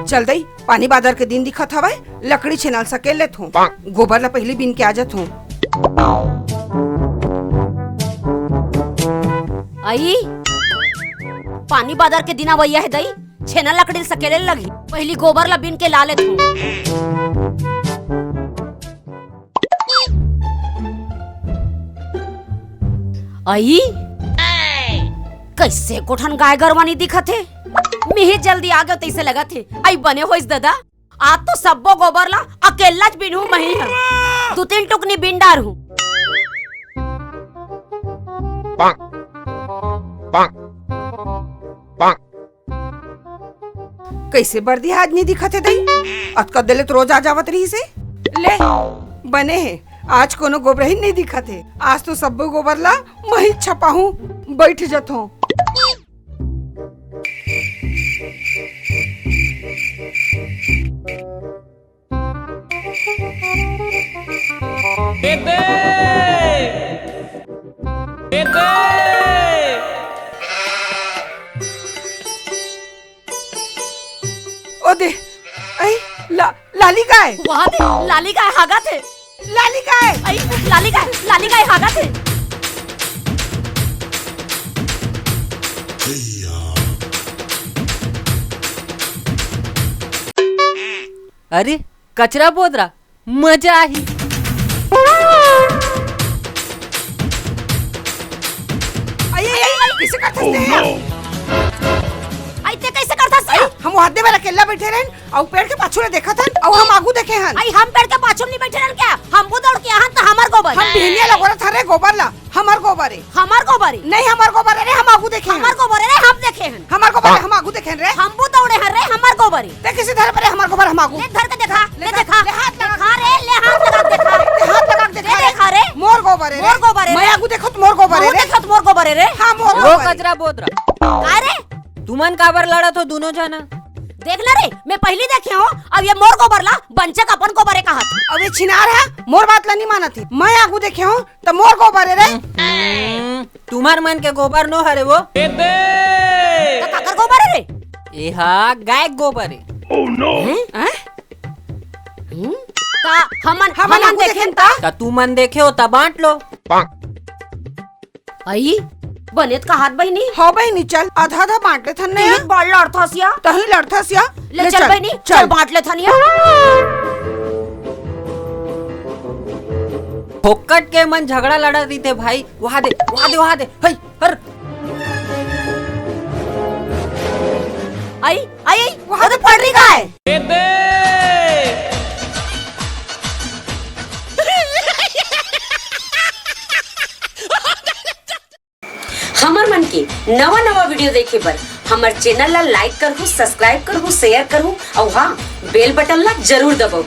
चल दई पानी बादर के दिन दिखत हवे, लकड़ी छिनाल सकेल लेत हूँ, गोबर ला पहले बीन के आ जात हूँ। आई पानी बादर के दिन आवैया है दई, छेना लकड़ी सकेले लगी, पहली गोबर ला बीन के ला लेत हूँ। आई कैसे कोठन गाय गरवानी दिखत है, मिही जल्दी आ गयो तैसे लगा थे। आई बने होइस दादा, आज तो सबो गोबर ला अकेला ज बीनू मही है, 2-3 टुकनी बीन डार हूँ। कैसे बर्दी आज नहीं दिखत है दई, अतका दिले तो रोज आ जावत रही से। ले बने है, आज कोनो गोबर ही नहीं दिखत है, आज तो सब गोबर ला मही छपा हूँ, बैठ जात हूँ। ओ दे, लाली गाय वहाँ थे, लाली गाय हागा थे, लाली गाय, लाली गाय हागा थे। अरे कचरा बोदरा, मजा आई। कैसे करते ऐते कैसे करता से? हम वहाँ दे वाला केला बैठे रहन और पेड़ के पाछू ने देखा था और हम आगू देखे हन। आई हम पेड़ के पाछू नहीं बैठे रहन क्या? हम दौड़ के यहाँ तो हमार गोबर। हम बिहनिया लगोरा था रे गोबर ला, हमार गोबर है। हमार गोबर है? नहीं हमार गोबर है रे, हम आगू देखे। हमार गोबर है रे, हम देखे हन। हमार गोबर है, हम आगू देखे रे। हम दौड़े हन रे, हमार गोबर है। ते किसी धर पर हमार गोबर हम आगू। ले धर के देखा, ले देखा, ले हाथ लगा रे, ले हाथ लगा देखा, हाथ लगा देखा रे। मोर गोबर है, मोर गोबर है। मैं आगू देखो तो मोर गोबर है रे। देखो तो मोर गोबर है रे। हां मोर वो गोबर। कचरा बोदरा, का रे? तुमन काबर लड़ा तो दोनों जाना? देखना रे, मैं पहली देखे हूँ, अब ये मोर गोबर ला बंचक अपन गोबर है कहा। अब ये छिनार है, मोर बात ला नहीं माना थी। मैं आगू देखे हूँ तो मोर गोबर है रे। तुम्हार मन के गोबर नो हरे वो? तो काकर गोबर है रे? ए हाँ गाय गोबर है। Oh no. का हमन देखें ता? तू मन देखे हो तब बांट लो। आई बनेत का हाथ बहिनी हो बहिनी, चल आधा आधा बांट ले थन ने। एक बार लड़थसिया तही लड़थसिया। ले चल बहिनी, चल बांट ले थनिया। फोकट के मन झगड़ा लड़ा दी थे भाई, वहाँ दे वहाँ दे हई हर। आई वहाँ तो पड़ रही गाय। हमर मन के नवा वीडियो देखे बर हमर चैनल ला लाइक करहु, सब्सक्राइब करहु, शेयर करहु और हाँ बेल बटन ला जरूर दबाऊ।